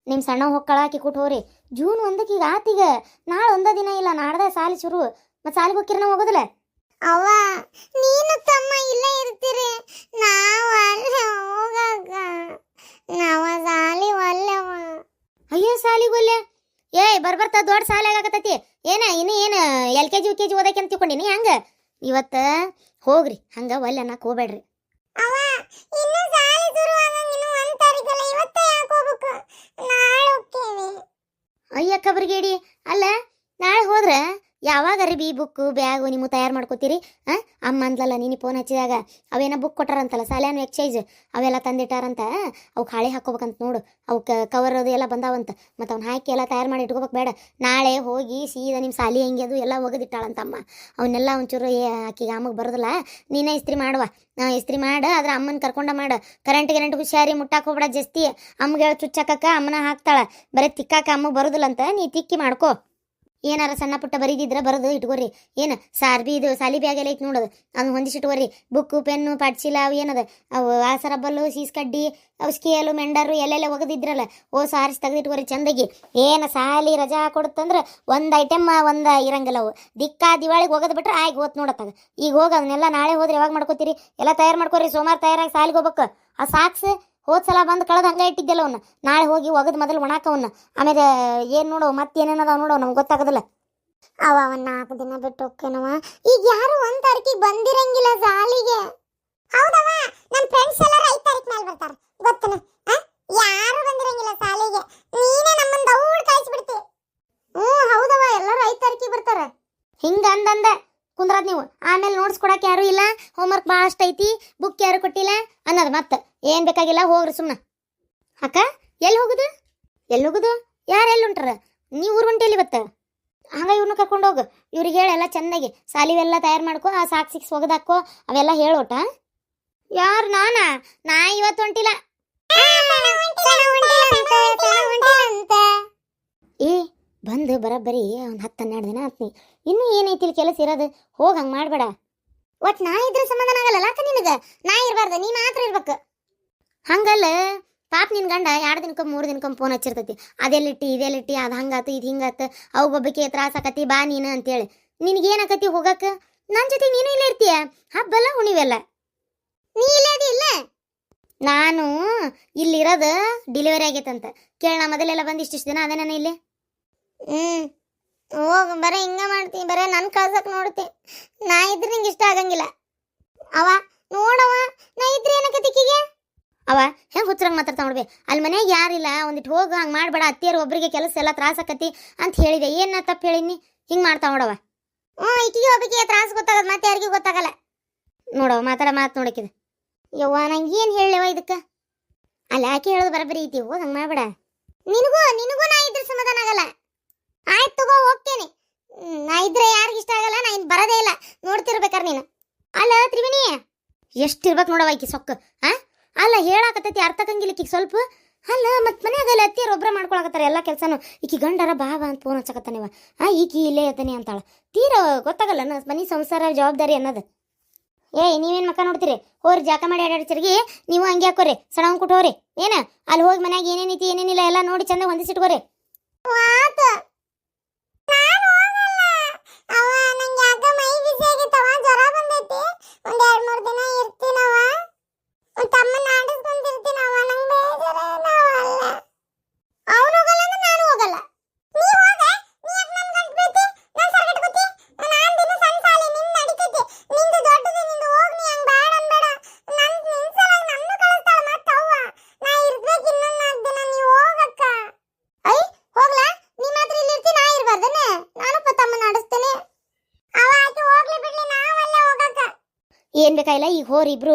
ನಿಮ್ಮ ಸಣ್ಣ ಹೊಕ್ಕಳಾಕಿ ಕೊಟ್ಟು ಹೋರಿ. ಜೂನ್ 1ಕ್ಕೆ ಈಗ ಆತೀಗ. ನಾಳೆ ಒಂದ ದಿನ ಇಲ್ಲ, ನಾಡ್ದ ಸಾಲಿ ಶುರು. ಮತ್ತು ಸಾಲಿಗೆ ಹೋಗಿರ ನಾವು ಹೋಗೋದಿಲ್ಲ. ಅವ್ವ ನೀನು ತಮ್ಮ ಇಲ್ಲೇ ಇರ್ತೀರಿ, ನಾವು ಅಲ್ಲೇ ಹೋಗಾಕ. ನಾವ ಸಾಲಿ ಒಲ್ಲೆವ. ಅಯ್ಯೋ ಸಾಲಿಗೆ ಒಲ್ಲೆ. ಬರ್ಬರ್ತಾ ದೊಡ್ಡ ಸಾಲಿ ಆಗಾಕತ್ತೈತಿ. ಇನ್ನು ಏನು LKG UKG ಓದಕ್ಕೆ ಅಂತ ತಿಳ್ಕೊಂಡಿನಿ. ಹಂಗೆ ಇವತ್ತು ಹೋಗ್ರಿ, ಹಂಗೆ ಒಲ್ಲೆ ಅನ್ನಕ್ಕೆ ಹೋಗ್ಬೇಡ್ರಿ. ಅವ್ವ ಇನ್ನು ಸಾಲಿ ಶುರು ಆಗಂಗಿನ್ನು 1 ತಾರೀಕಲ್ಲ, ಇವತ್ತೇ ಯಾಕೆ ಹೋಗ್ಬೇಕು? ನಾಳೆ ಹೋಗ್ತೇವೆ. ಅಯ್ಯ ಕಬರ್ಗೇಡಿ, ಅಲ್ಲ ನಾಳೆ ಹೋದ್ರೆ ಯಾವಾಗ ಅರಿಬಿ ಬುಕ್ಕು ಬ್ಯಾಗು ನೀವು ತಯಾರು ಮಾಡ್ಕೋತೀರಿ? ಅಮ್ಮ ಅಂದ್ಲಲ್ಲ ನೀನು ಫೋನ್ ಹಚ್ಚಿದಾಗ, ಅವೇನೋ ಬುಕ್ ಕೊಟ್ಟಾರಂತಲ್ಲ, ಸಾಲ್ಯಾನು ಎಕ್ಸೈಸ್ ಅವೆಲ್ಲ ತಂದಿಟ್ಟಾರಂತ. ಅವ್ಕೆ ಹಾಳೆ ಹಾಕೋಬೇಕಂತ ನೋಡು. ಅವಕ್ಕೆ ಕವರ್ ಅದು ಎಲ್ಲ ಬಂದಾವಂತ. ಮತ್ತು ಅವ್ನು ಹಾಕಿ ಎಲ್ಲ ತಯಾರು ಮಾಡಿ ಇಟ್ಕೋಬೇಕು. ಬೇಡ, ನಾಳೆ ಹೋಗಿ ಸೀದಾ ನಿಮ್ಮ ಸಾಲಿ ಹೆಂಗೆ ಅದು ಎಲ್ಲ ಒಗದಿಟ್ಟಾಳಂತಮ್ಮ. ಅವನ್ನೆಲ್ಲ ಒಂಚೂರು ಆಕಿಗೆ ಅಮ್ಮಗೆ ಬರೋದಿಲ್ಲ, ನೀನೇ ಇಸ್ತ್ರಿ ಮಾಡುವ. ಇಸ್ತ್ರಿ ಮಾಡು, ಆದ್ರೆ ಅಮ್ಮನ ಕರ್ಕೊಂಡ ಮಾಡು. ಕರೆಂಟ್ ಹುಷಾರಿ, ಮುಟ್ಟಾಕ ಹೋಗ್ಬೇಡ ಜಾಸ್ತಿ. ಅಮ್ಮಗೆ ಹೇಳಿ ಚುಚ್ಚಾಕಕ್ಕ ಅಮ್ಮನ ಹಾಕ್ತಾಳೆ. ಬರೀ ತಿಕ್ಕಾಕ ಅಮ್ಮಗೆ ಬರೋದಿಲ್ಲ ಅಂತ ನೀ ತಿಕ್ಕಿ ಮಾಡ್ಕೋ. ಏನಾರ ಸಣ್ಣ ಪುಟ್ಟ ಬರೀದಿದ್ರೆ ಬರೋದು ಇಟ್ಕೋರಿ. ಏನು ಸಾರ್ಬಿ ಇದು ಸಾಲಿ ಬ್ಯಾಗ್ ಎಲ್ಲ ಐತೆ ನೋಡೋದು, ಅದನ್ನ ಹೊಂದಿಸಿಟ್ಕೋರಿ. ಬುಕ್ಕು ಪೆನ್ನು ಪಾಟ್ಚೀಲ ಅವು ಏನದ ಅವು ಆಸರಬ್ಬಲ್ಲು ಸೀಸ್ ಕಡ್ಡಿ ಅವು ಸ್ಕೇಲು ಮೆಂಡರು ಎಲ್ಲೆಲ್ಲ ಒಗದಿದ್ರಲ್ಲ, ಸಾರಿಸಿ ತೆಗೆದಿಟ್ಕೋರಿ ಚಂದಾಗಿ. ಏನು ಸಾಲಿ ರಜಾ ಕೊಡುತ್ತಂದ್ರೆ ಒಂದು ಐಟಮ್ ಒಂದು ಇರಂಗಿಲ್ಲ. ಅವು ದಿಕ್ಕಾ ದಿವಾಳಿಗೆ ಒಗದು ಬಿಟ್ರೆ ಆಯ್ತು ಹೋತ್ ನೋಡತ್ತಾಗ. ಈಗ ಹೋಗಿ ಅದನ್ನೆಲ್ಲ ನಾಳೆ ಹೋದ್ರೆ ಯಾವಾಗ ಮಾಡ್ಕೋತೀರಿ? ಎಲ್ಲ ತಯಾರು ಮಾಡ್ಕೋರಿ. ಸೋಮವಾರ ತಯಾರಾಗಿ ಸಾಲಿಗೆ ಹೋಗ್ಬೇಕು. ಆ ಸಾಕ್ಸ್ ಹೋದ ಸಲ ಬಂದು ಕಳೆದ ಹಂಗೆ ಇಟ್ಟಿದ್ದೆಲ್ಲ ಅವನ್ನ. ನಾಳೆ ಹೋಗಿ ಒಗದು ಮೊದಲು ಒಣಾಕವನ್ನ. ಆಮೇಲೆ ಏನು ನೋಡೋ ಮತ್ತೇನೇನದ ನೋಡೋ, ನಮ್ಗೆ ಗೊತ್ತಾಗೋದಿಲ್ಲ. ಅವ 4 ದಿನ ಬಿಟ್ಟು ಹೋಗ್ತೇನವ. ಈಗ ಯಾರು 1 ತಾರೀಕಿಗೆ ಬಂದಿರಂಗಿಲ್ಲ ಸಾಲಿಗೆ. ಹೌದವ, ನನ್ನ ಫ್ರೆಂಡ್ಸ್ ಎಲ್ಲ 5 ತಾರೀಕು ಮೇಲೆ ಬರ್ತಾರೆ ಗೊತ್ತನ. ಯಾರು ಬಂದಿರಂಗಿಲ್ಲ ಸಾಲಿಗೆ, ನೀನೇ ನಮ್ಮನ್ನ ದೌಡ್ ಕಾಯಿಸ್ಬಿಡ್ತಿ. ಹೌದವ, ಎಲ್ಲರೂ 5 ತಾರೀಕಿಗೆ ಬರ್ತಾರೆ. ಹಿಂಗೆ ಅಂದಂದ ಕುಂದ್ರದ್ ನೀವು. ಆಮೇಲೆ ನೋಟ್ಸ್ ಕೊಡಕ್ಕೆ ಯಾರು ಇಲ್ಲ, ಹೋಮ್ವರ್ಕ್ ಭಾಳ ಅಷ್ಟು ಐತಿ, ಬುಕ್ ಯಾರು ಕೊಟ್ಟಿಲ್ಲ ಅನ್ನೋದು. ಮತ್ತೆ ಏನು ಬೇಕಾಗಿಲ್ಲ, ಹೋಗ್ರಿ ಸುಮ್ಮನೆ. ಅಕ್ಕ ಎಲ್ಲಿ ಹೋಗುದು? ಯಾರು ಎಲ್ಲಿ ಹೊಂಟಾರ? ನೀವು ಊರು ಹೊಂಟಿಲ್ಲ ಇವತ್ತು? ಹಂಗೆ ಇವ್ರನ್ನ ಕರ್ಕೊಂಡು ಹೋಗು. ಇವ್ರಿಗೆ ಹೇಳಿ ಎಲ್ಲ ಚೆನ್ನಾಗಿ ಸಾಲಿವೆಲ್ಲ ತಯಾರು ಮಾಡ್ಕೊ. ಆ ಸಾಕ್ಸ್ ಒಗದಾಕೋ, ಅವೆಲ್ಲ ಹೇಳೋಟ. ಯಾರು ನಾ ಇವತ್ತು ಹೊಂಟಿಲ್ಲ. ಬಂದು ಬರೋಬ್ಬರಿ ಒಂದು 10-12 ದಿನ ಆತ್ನಿ. ಇನ್ನೂ ಏನೈತಿ ಇಲ್ಲಿ ಕೆಲಸ ಇರೋದು? ಹೋಗಿ ಹಂಗೆ ಮಾಡಬೇಡ. ಒಟ್ಟು ನಾ ಇದ್ರೆ ಸಮಾಧಾನ ಆಗಲ್ಲ ಅಕ್ಕ ನಿನಗೆ. ನಾ ಇರಬಾರ್ದು, ನೀ ಮಾತ್ರ ಇರ್ಬೇಕು. ಹಂಗಲ್ಲ ಪಾಪ ನಿನ್ನ ಗಂಡ 2 ದಿನಕ್ಕೊಮ್ಮೆ 3 ದಿನಕ್ಕೊಮ್ಮೆ ಫೋನ್ ಹಚ್ಚಿರ್ತೈತಿ. ಅದೆಲ್ಲಿಟ್ಟಿ ಇದೆಲ್ಲಿಟ್ಟಿ, ಅದು ಹಂಗಾತು ಇದು ಹಿಂಗಾತು, ಅವಗೊಬ್ಬಕ್ಕೆ ತ್ರಾಸಾಕತಿ ಬಾ ನೀನು ಅಂತೇಳಿ. ನಿನಗೇನಾಕತಿ ಹೋಗಕ್ಕೆ? ನನ್ನ ಜೊತೆ ನೀನು ಇಲ್ಲೇ ಇರ್ತೀಯ, ಹಬ್ಬಲ್ಲ ಹುಣಿವೆಲ್ಲ. ನೀ ಇಲ್ಲೇ ಇಲ್ಲ. ನಾನು ಇಲ್ಲಿರೋದು ಡೆಲಿವರಿ ಆಗೈತಂತ ಕೇಳ. ಮೊದಲೆಲ್ಲ ಬಂದು ಇಷ್ಟಿಷ್ಟು ದಿನ ಅದೇ ನಾನು ಇಲ್ಲಿ. ಹೋಗ, ಬರೀ ಹಿಂಗ ಮಾಡ್ತೀನಿ, ಬರೀ ನನ್ನ ಕಳ್ಸಕ್ಕೆ ನೋಡ್ತೀನಿ. ನಾ ಇದ್ರೆ ನಿಂಗೆ ಇಷ್ಟ ಆಗಂಗಿಲ್ಲ. ಅವ ನೋಡವ, ನಾ ಇದ್ರೆ ಏನಕತಿಕಿಗೆ? ಅವ ಹೆಂಗೆ ಹುಚ್ಚರಂಗೆ ಮಾತಾಡ್ತಾ ನೋಡ್ಬೇ. ಅಲ್ಲಿ ಮನೆಯಾಗ ಯಾರಿಲ್ಲ, ಒಂದಿಟ್ಟು ಹೋಗು, ಹಂಗೆ ಮಾಡಬೇಡ. ಅತ್ತಿಯರು ಒಬ್ಬರಿಗೆ ಕೆಲಸ ಎಲ್ಲ ತ್ರಾಸಕತಿ ಅಂತ ಹೇಳಿದೆ. ಏನು ನಾ ತಪ್ಪು ಹೇಳಿನಿ? ಹಿಂಗೆ ಮಾಡ್ತಾ ನೋಡವ. ಈಕಿಗೆ ಒಬ್ಬಕ್ಕೆ ತ್ರಾಸ ಗೊತ್ತಾಗದ, ಮತ್ತೆ ಯಾರಿಗೂ ಗೊತ್ತಾಗಲ್ಲ ನೋಡವ. ಮಾತು ನೋಡಕ್ಕಿದೆ. ಯವ್ವ, ನಂಗೆ ಏನು ಹೇಳವ ಇದಕ್ಕೆ? ಅಲ್ಲ ಆಕೆ ಹೇಳೋದು ಬರಬರಿ ಐತಿ. ಹೋಗಿ ಹಂಗೆ ಮಾಡಬೇಡ. ನಿನಗೂ ನಾ ಇದ್ರೆ ಸಮಾಧಾನ ಆಗಲ್ಲ. ಆಯ್ತು ತಗೋ, ಹೋಗ್ತೇನೆ. ನಾ ಇದ್ರೆ ಯಾರಿಗೂ ಇಷ್ಟ ಆಗಲ್ಲ, ನಾ ಇನ್ನು ಬರೋದೇ ಇಲ್ಲ. ನೋಡ್ತಿರ್ಬೇಕಾರೆ ನೀನು. ಅಲ್ಲ ತ್ರಿವೇಣಿ, ಎಷ್ಟಿರ್ಬೇಕು ನೋಡವ ಈಕಿ ಸೊಕ್ಕ. ಅಲ್ಲ ಹೇಳಾಕತ್ತೈತಿ ಅರ್ಥಕಂಗಿಲ್ಲ ಈಕಿಗೆ ಸ್ವಲ್ಪ. ಅಲ್ಲ ಮತ್ತೆ ಮನೆಯಾಗಲ್ಲ ಅತ್ತಿಯರು ಒಬ್ಬರ ಮಾಡ್ಕೊಳಕತ್ತಾರೆ ಎಲ್ಲ ಕೆಲಸನು. ಈಕಿ ಗಂಡರ ಬಾ ಅಂತ ಫೋನ್ ಹಚ್ಚಕತ್ತಾನಿವ. ಈಕಿ ಇಲ್ಲೇ ಇರ್ತಾನೆ ಅಂತಾಳ. ತೀರ ಗೊತ್ತಾಗಲ್ಲ ಮನೆ ಸಂಸಾರ ಜವಾಬ್ದಾರಿ ಅನ್ನೋದು. ನೀವೇನು ಮಕ್ಕ ನೋಡ್ತೀರಿ? ಹೋರಿ ಜಾಕ ಮಾಡಿ ಆಡಾಡ್ತಿರ್ಗಿ. ನೀವು ಹಂಗೆ ಹಾಕೋರಿ, ಸಣ್ಣ ಕೊಟ್ಟು ಹೋರಿ. ಅಲ್ಲಿ ಹೋಗಿ ಮನ್ಯಾಗ ಏನೇನೈತಿ ಏನೇನಿಲ್ಲ ಎಲ್ಲ ನೋಡಿ ಚಂದ ಹೊಂದಿಸಿಟ್ಕೋರಿ. ಏನು ಬೇಕಾಗಿಲ್ಲ, ಈಗ ಹೋರಿ ಇಬ್ರು.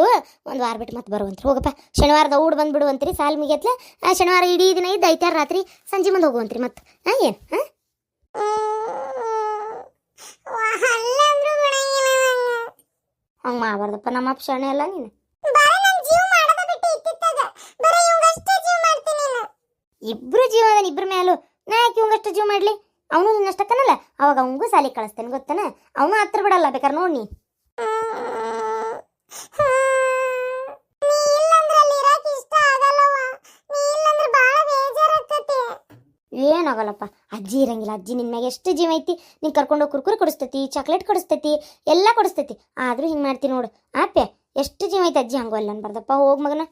1 ವಾರ ಬಿಟ್ಟು ಮತ್ತೆ ಬರುವಂತ್ರಿ. ಹೋಗಪ್ಪ, ಶನಿವಾರದ ಊಡ್ ಬಂದ್ಬಿಡುವಂತ್ರಿ. ಸಾಲ್ ಮುಗಿಯತ್ಲೆ ಶನಿವಾರ ಇಡೀ ದಿನ ಇದ್ದು ಐತಾರ ರಾತ್ರಿ ಸಂಜೆ ಮುಂದೆ ಹೋಗುವಂತ್ರಿ. ಮತ್ತೆ ಏನು ಹಂಗೆ ಮಾಡಬಾರ್ದಪ್ಪ. ನಮ್ಮಪ್ಪ ಶಣೆ ಅಲ್ಲ ನೀನು. ಇಬ್ರು ಜೀವನ ಇಬ್ರ ಮೇಲೂ ನಾ ಯಾಕೆ ಇವಂಗಷ್ಟು ಜೀವ ಮಾಡಲಿ? ಅವನು ನಿನ್ನಷ್ಟಕ್ಕನಲ್ಲ. ಅವಾಗ ಅವಂಗೂ ಸಾಲಿಗೆ ಕಳಿಸ್ತೇನೆ ಗೊತ್ತಾನ. ಅವನು ಹತ್ರ ಬಿಡಲ್ಲ, ಬೇಕಾರೆ ನೋಡಿ. ಆಗಲ್ಲಪ್ಪ. ಅಜ್ಜಿ ಇರಂಗಿಲ್ಲ. ಅಜ್ಜಿ ನಿನ್ನ ಮ್ಯಾಗ ಎಷ್ಟು ಜೀವ ಐತಿ. ನೀನು ಕರ್ಕೊಂಡೋಗಿ ಕುರ್ಕುರಿ ಕೊಡಿಸ್ತೈತಿ, ಚಾಕ್ಲೇಟ್ ಕೊಡಿಸ್ತೈತಿ, ಎಲ್ಲ ಕೊಡಿಸ್ತೈತಿ. ಆದರೂ ಹಿಂಗೆ ಮಾಡ್ತೀನಿ ನೋಡು. ಆಪ್ಯ ಎಷ್ಟು ಜೀವ ಐತಿ ಅಜ್ಜಿ. ಹಂಗೋ ಅಲ್ಲ ಅನ್ಬಾರ್ದಪ್ಪ. ಹೋಗ್ ಮಗನ.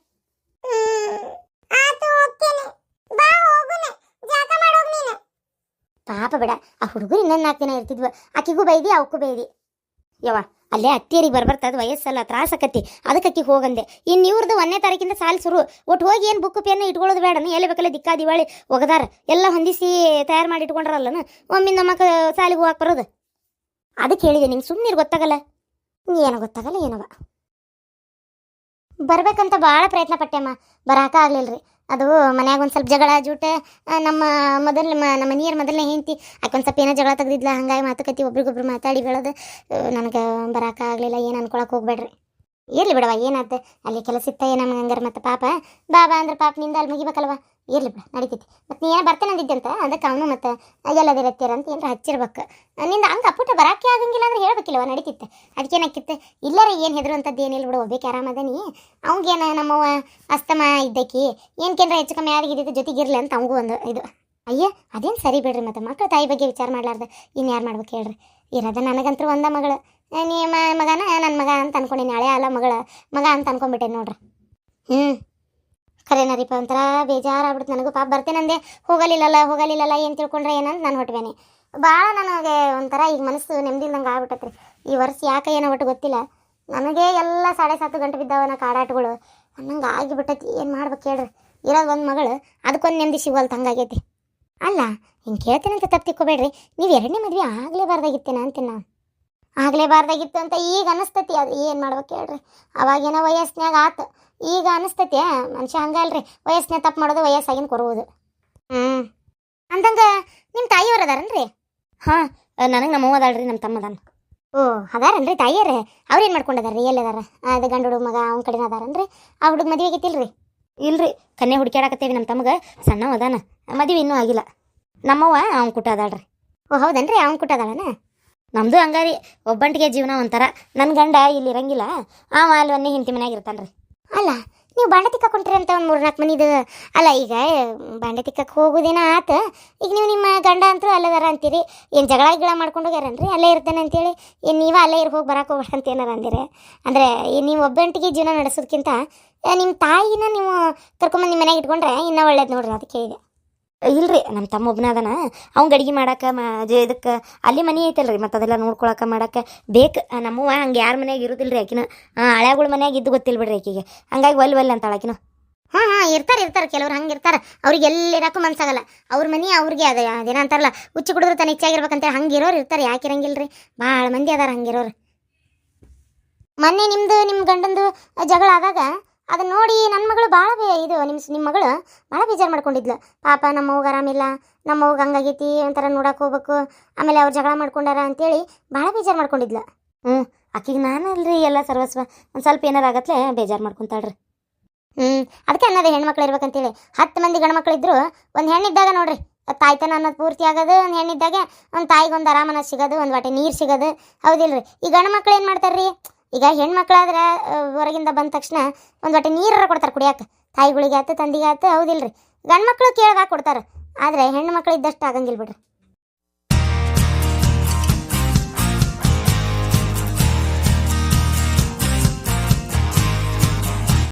ಆತು ಹೋಗ್ತೇನೆ. ಬಾ ಹೋಗುನೆ. ಜಳಕ ಮಾಡೋಗ್ ನೀನು. ಪಾಪ ಬೇಡ. ಆ ಹುಡುಗರು ಇನ್ನೊಂದು 4 ದಿನ ಇರ್ತಿದ್ವ. ಆಕಿಗೂ ಬೈದಿ ಅವಕ್ಕೂ ಬೈದಿ. ಯವ್ವ ಅಲ್ಲೇ ಅತ್ತಿಯರಿಗೆ ಬರ್ತದ ವಯಸ್ಸಲ್ಲ, ತ್ರಾಸಕತ್ತಿ. ಅದಕ್ಕೆ ಅಕ್ಕಿಗೆ ಹೋಗಂದೆ. ಇನ್ನು ಇವ್ರದ್ದು 1ನೇ ತಾರೀಕಿಂದ ಸಾಲ ಶುರು. ಒಟ್ಟು ಹೋಗಿ ಏನು ಬುಕ್ ಪೇನ್ ಇಟ್ಕೊಳ್ಳೋದು ಬೇಡ. ಎಲ್ಲಿ ಬೇಕಲ್ಲ ದಿಕ್ಕಾ ದಿವಾಳಿ ಒಗದಾರ ಎಲ್ಲ ಹೊಂದಿಸಿ ತಯಾರು ಮಾಡಿ ಇಟ್ಕೊಂಡ್ರಲ್ಲನ. ಒಮ್ಮಿಂದ ನಮ್ಮಕ್ಕ ಸಾಲಿಗೆ ಹೋಗಕ್ಕೆ ಬರೋದು. ಅದಕ್ಕೆ ಹೇಳಿದೆ ನಿಂಗೆ. ಸುಮ್ಮನೆ ಗೊತ್ತಾಗಲ್ಲ. ಏನೋ ಗೊತ್ತಾಗಲ್ಲ ಏನವ. ಬರ್ಬೇಕಂತ ಭಾಳ ಪ್ರಯತ್ನ ಪಟ್ಟೆಮ್ಮ. ಬರಾಕ ಆಗ್ಲಿಲ್ರಿ. ಅದು ಮನ್ಯಾಗ ಒಂದು ಸ್ವಲ್ಪ ಜಗಳ ಜೂಟ. ನಮ್ಮ ಮನೆಯವ್ರ ಮೊದಲನೇ ಹೆಂಡತಿ ಆಕೆ ಒಂದು ಸ್ವಲ್ಪ ಏನೋ ಜಗಳ ತೆಗ್ದಿದ್ಲ. ಹಂಗಾಗಿ ಮಾತುಕತೆ ಒಬ್ರಿಗೊಬ್ರು ಮಾತಾಡಿ ಬೆಳೆದು ನನಗೆ ಬರಾಕ ಆಗಲಿಲ್ಲ. ಏನು ಅನ್ಕೊಳಕ್ಕೆ ಹೋಗ್ಬೇಡ್ರಿ. ಇರ್ಲಿ ಬಿಡವ, ಏನಾಯ್ತು ಅಲ್ಲಿ ಕೆಲಸ ಇತ್ತ ನಮ್ಗೆ ಹಂಗಾರ. ಮತ್ತು ಪಾಪ ಬಾಬಾ ಅಂದ್ರೆ ಪಾಪ ನಿಂದ ಅಲ್ಲಿ ಮುಗಿಬೇಕಲ್ವ. ಇರ್ಲಿ ಬಿಡ, ನಡೀತೈತಿ. ಮತ್ತು ನೀ ಏನೋ ಬರ್ತೇನೆ ಅಂದಿದ್ದಂತ. ಅದಕ್ಕೆ ಅವನು ಮತ್ತು ಎಲ್ಲದಿರತ್ತೀರ ಅಂತ ಏನಾರ ಹಚ್ಚಿರ್ಬೇಕು. ನಿಂದ ಹಂಗೆ ಅಪ್ಪುಟ ಬರಾಕೆ ಆಗಂಗಿಲ್ಲ ಅಂದ್ರೆ ಹೇಳ್ಬೇಕಿಲ್ಲವ, ನಡೀತಿತ್ತು. ಅದಕ್ಕೇನಾಕಿತ್ತು. ಇಲ್ಲರ ಏನು ಹೆದರುವಂಥದ್ದು ಏನಿಲ್ಲ ಬಿಡು. ಒಬ್ಬೇಕು ಆರಾಮದನಿ. ಅವಂಗೇನು ನಮ್ಮವ್ವ ಅಸ್ತಮ ಇದ್ದಕ್ಕಿ ಏನ್ಕೇನ್ರ ಹೆಚ್ಚು ಕಮ್ಮಿ ಆಗಿದ್ದು ಜೊತೆಗಿರ್ಲಿ ಅಂತ ಅವಂಗೂ ಒಂದು ಇದು. ಅಯ್ಯ ಅದೇನು ಸರಿ ಬಿಡ್ರಿ. ಮತ್ತು ಮಕ್ಕಳ ತಾಯಿ ಬಗ್ಗೆ ವಿಚಾರ ಮಾಡ್ಲಾರ್ದೆ ಇನ್ಯಾರು ಮಾಡ್ಬೇಕು ಹೇಳ್ರಿ. ಇರೋದ ನನಗಂತೂ ಒಂದ ಮಗಳು. ನೀ ಮಗನ ನನ್ನ ಮಗ ಅಂತ ಅನ್ಕೊಂಡೀನಿ. ಹಳೆ ಅಲ್ಲ ಮಗ ಅಂತ ಅನ್ಕೊಂಡ್ಬಿಟ್ಟೆ ನೋಡ್ರಿ. ಖರೇನರಿಪ್ಪ ಒಂಥರ ಬೇಜಾರಾಗ್ಬಿಡ್ತು ನನಗೂ. ಪಾಪ ಬರ್ತೇನಂದೆ. ಹೋಗಲಿಲ್ಲಲ್ಲ ಏನು ತಿಳ್ಕೊಂಡ್ರೆ ಏನಂತ ನಾನು ಹೊಟ್ಬೇನೆ. ಭಾಳ ನನಗೆ ಒಂಥರ ಈಗ ಮನಸ್ಸು ನೆಮ್ಮದಿಲ್ದಂಗೆ ಆಗ್ಬಿಟ್ಟತ್ರಿ. ಈ ವರ್ಷ ಯಾಕೆ ಏನೋ ಒಟ್ಟು ಗೊತ್ತಿಲ್ಲ. ನನಗೆ ಎಲ್ಲ 7:30 ಗಂಟೆ ಬಿದ್ದಾವನ ಕಾಡಾಟಗಳು ಅನ್ನಂಗೆ ಆಗಿಬಿಟ್ಟೈತಿ. ಏನು ಮಾಡ್ಬೇಕು ಹೇಳ್ರಿ. ಇರೋದು ಒಂದು ಮಗಳು, ಅದಕ್ಕೊಂದು ನೆಮ್ಮದಿ ಸಿಗೋಲ್ತು. ಹಂಗಾಗೈತಿ. ಅಲ್ಲ ಹಿಂಗೆ ಕೇಳ್ತೇನಂತ ತಪ್ಪು ತಿಕ್ಕೋಬೇಡ್ರಿ. ನೀವು 2ನೇ ಮದುವೆ ಆಗಲೇಬಾರ್ದಾಗಿತ್ತೇನ ಅಂತೀನಿ ನಾನು. ಆಗಲೇಬಾರ್ದಾಗಿತ್ತು ಅಂತ ಈಗ ಅನಿಸ್ತತಿ. ಅದು ಏನು ಮಾಡ್ಬೇಕು ಹೇಳ್ರಿ. ಅವಾಗೇನೋ ವಯಸ್ಸಿನಾಗ ಆತು. ಈಗ ಅನಿಸ್ತತಿ ಮನುಷ್ಯ ಹಂಗಲ್ರಿ. ವಯಸ್ಸಿನ ತಪ್ಪು ಮಾಡೋದು ವಯಸ್ಸಾಗಿನ ಕೊರುವುದು. ಅಂದಂಗೆ ನಿಮ್ಮ ತಾಯಿಯವ್ರು ಅದಾರನ್ರಿ? ಹಾಂ, ನನಗೆ ನಮ್ಮವ್ವ ಅದಾಳ್ರಿ, ನಮ್ಮ ತಮ್ಮ ಅದಾನ. ಓ ಅದಾರನ್ರಿ ತಾಯಿಯರೇ? ಅವ್ರೇನು ಮಾಡ್ಕೊಂಡದಾರ್ರಿ? ಎಲ್ಲದಾರ? ಅದು ಗಂಡು ಹುಡುಗ ಮಗ ಅವ್ನ ಕಡೆನ ಅದಾರನ್ರಿ? ಆ ಹುಡುಗ ಮದುವೆ ಆಗೈತಿಲ್ರಿ? ಇಲ್ರಿ, ಕನ್ಯೆ ಹುಡುಕ್ಯಾಡಕತ್ತೇವಿ. ನಮ್ಮ ತಮಗೆ ಸಣ್ಣವ ಅದಾನ, ಮದುವೆ ಇನ್ನೂ ಆಗಿಲ್ಲ. ನಮ್ಮವ್ವ ಅವ್ನ ಕುಟ್ಟ ಅದಾಳ್ರಿ. ಓ ಹೌದನ್ರಿ, ಅವ್ನ ಕುಟ್ಟ ಅದಾಳನ? ನಮ್ಮದು ಹಂಗಾರಿ ಒಬ್ಬಂಟಿಗೆ ಜೀವನ ಒಂಥರ. ನನ್ನ ಗಂಡ ಇಲ್ಲಿ ಇರಂಗಿಲ್ಲ. ಅಲ್ಲಿ ಒಂದೇ ಹಿಂತಿ ಮನ್ಯಾಗ ಇರ್ತಾನ್ರಿ. ಅಲ್ಲ ನೀವು ಬಾಂಡೆ ತಿಕ್ಕೊಂಡ್ರಿ ಅಂತ ಒಂದು 3-4 ಮನಿದು. ಅಲ್ಲ ಈಗ ಬಾಂಡೆ ತಿಕ್ಕಕ್ಕೆ ಹೋಗೋದೇನ ಆತ. ಈಗ ನೀವು ನಿಮ್ಮ ಗಂಡ ಅಂತೂ ಅಲ್ಲದಾರ ಅಂತೀರಿ. ಏನು ಜಗಳ ಮಾಡ್ಕೊಂಡು ಹೋಗ್ಯಾರನ್ರಿ? ಅಲ್ಲೇ ಇರ್ತಾನೆ ಅಂತೇಳಿ ಏನು ನೀವು ಅಲ್ಲೇ ಹೋಗಿ ಬರಕ್ಕೆ ಹೋಗ್ಬೇಡ ಅಂತ ಏನಾರ ಅಂದಿರಿ? ಅಂದರೆ ನೀವು ಒಬ್ಬಂಟಿಗೆ ಜೀವನ ನಡೆಸೋದಕ್ಕಿಂತ ನಿಮ್ಮ ತಾಯಿನ ನೀವು ಕರ್ಕೊಂಬಂದು ನಿಮ್ಮ ಮನೆಯಾಗ ಇಟ್ಕೊಂಡ್ರೆ ಇನ್ನೂ ಒಳ್ಳೇದು ನೋಡ್ರಿ. ಅದಕ್ಕೆ ಇದೆ. ಇಲ್ರಿ, ನಮ್ಮ ತಮ್ಮ ಒಬ್ಬನ ಅದನ. ಅವ್ನು ಅಡಿಗೆ ಮಾಡಕ್ಕೆ ಇದಕ್ಕೆ ಅಲ್ಲಿ ಮನೆ ಐತಲ್ರಿ. ಮತ್ತು ಅದೆಲ್ಲ ನೋಡ್ಕೊಳಕ್ಕೆ ಮಾಡಕ್ಕೆ ಬೇಕು. ನಮ್ಮವ್ವ ಹಂಗೆ ಯಾರ ಮನೆಯಾಗ ಇರೋದಿಲ್ಲ ರೀ. ಆಕಿನ ಹಳೆಗಳ ಮನೆಯಾಗ ಇದ್ದು ಗೊತ್ತಿಲ್ಲ ಬಿಡ್ರಿ ಆಕಿಗೆ. ಹಂಗಾಗಿ ಒಲ್ಲೆ ಅಂತಾಳೆ ಆಕಿನ. ಹಾಂ ಇರ್ತಾರೆ ಕೆಲವ್ರು ಹಂಗೆ ಇರ್ತಾರೆ. ಅವ್ರಿಗೆ ಎಲ್ಲಿರಕ್ಕೂ ಮನ್ಸಾಗಲ್ಲ. ಅವ್ರ ಮನೆ ಅವ್ರಿಗೆ ಅದೇನ ಅಂತಾರಲ್ಲ, ಹುಚ್ಚು ಕುಡಿದ್ರೆ ತನ್ನ ಹೆಚ್ಚಾಗಿರ್ಬೇಕಂತೇಳಿ ಹಂಗೆ ಇರೋರು ಇರ್ತಾರೆ. ಯಾಕೆ ಇರಂಗಿಲ್ಲ ರೀ? ಭಾಳ ಮಂದಿ ಅದಾರ ಹಂಗಿರೋರು. ಮೊನ್ನೆ ನಿಮ್ಮ ಗಂಡಂದು ಜಗಳ ಆದಾಗ ಅದನ್ನ ನೋಡಿ ನನ್ನ ಮಗಳು ಭಾಳ ನಿಮ್ಮ ಮಗಳು ಭಾಳ ಬೇಜಾರು ಮಾಡ್ಕೊಂಡಿದ್ಲು. ಪಾಪ ನಮ್ಮವ್ಗೆ ಆರಾಮಿಲ್ಲ, ನಮ್ಮವ್ಗೆ ಹಂಗಾಗೈತಿ, ಒಂಥರ ನೋಡಕ್ಕೆ ಹೋಗ್ಬೇಕು, ಆಮೇಲೆ ಅವ್ರು ಜಗಳ ಮಾಡ್ಕೊಂಡಾರ ಅಂತೇಳಿ ಭಾಳ ಬೇಜಾರು ಮಾಡ್ಕೊಂಡಿದ್ಲು. ಆಕಿಗೆ ನಾನು ಅಲ್ರಿ ಎಲ್ಲ ಸರ್ವಸ್ವ. ಒಂದು ಸ್ವಲ್ಪ ಏನಾರು ಆಗತ್ಲೆ ಬೇಜಾರು ಮಾಡ್ಕೊತಾಳ್ರಿ. ಅದಕ್ಕೆ ಅನ್ನೋದು ಹೆಣ್ಮಕ್ಳು ಇರ್ಬೇಕಂತೇಳಿ. 10 ಮಂದಿ ಗಂಡ್ಮಕ್ಳಿದ್ರು ಒಂದು ಹೆಣ್ಣಿದ್ದಾಗ ನೋಡ್ರಿ ತಾಯ್ತನ ಅನ್ನೋದು ಪೂರ್ತಿ ಆಗೋದು. ಒಂದು ಹೆಣ್ಣಿದ್ದಾಗ ಒಂದು ತಾಯಿಗೆ ಒಂದು ಆರಾಮನ ಸಿಗೋದು, ಒಂದು ವಾಟೆ ನೀರು ಸಿಗೋದು. ಹೌದಿಲ್ರಿ? ಈ ಗಂಡು ಮಕ್ಳು ಏನು ಮಾಡ್ತಾರ್ರಿ? ಈಗ ಹೆಣ್ಮಕ್ಳಾದ್ರೆ ಹೊರಗಿಂದ ಬಂದ ತಕ್ಷಣ ಒಂದು ವಾಟೆ ನೀರಾರ ಕೊಡ್ತಾರೆ ಕುಡಿಯೋಕೆ. ತಾಯಿಗಳಿಗೆ ಆಯ್ತು ತಂದಿಗೆ ಆಯ್ತು. ಹೌದಿಲ್ರಿ? ಗಂಡು ಮಕ್ಕಳು ಕೇಳ್ದಾಗ ಕೊಡ್ತಾರೆ. ಆದರೆ ಹೆಣ್ಣು ಮಕ್ಳು ಇದ್ದಷ್ಟು ಆಗಂಗಿಲ್ಲ ಬಿಡ್ರಿ.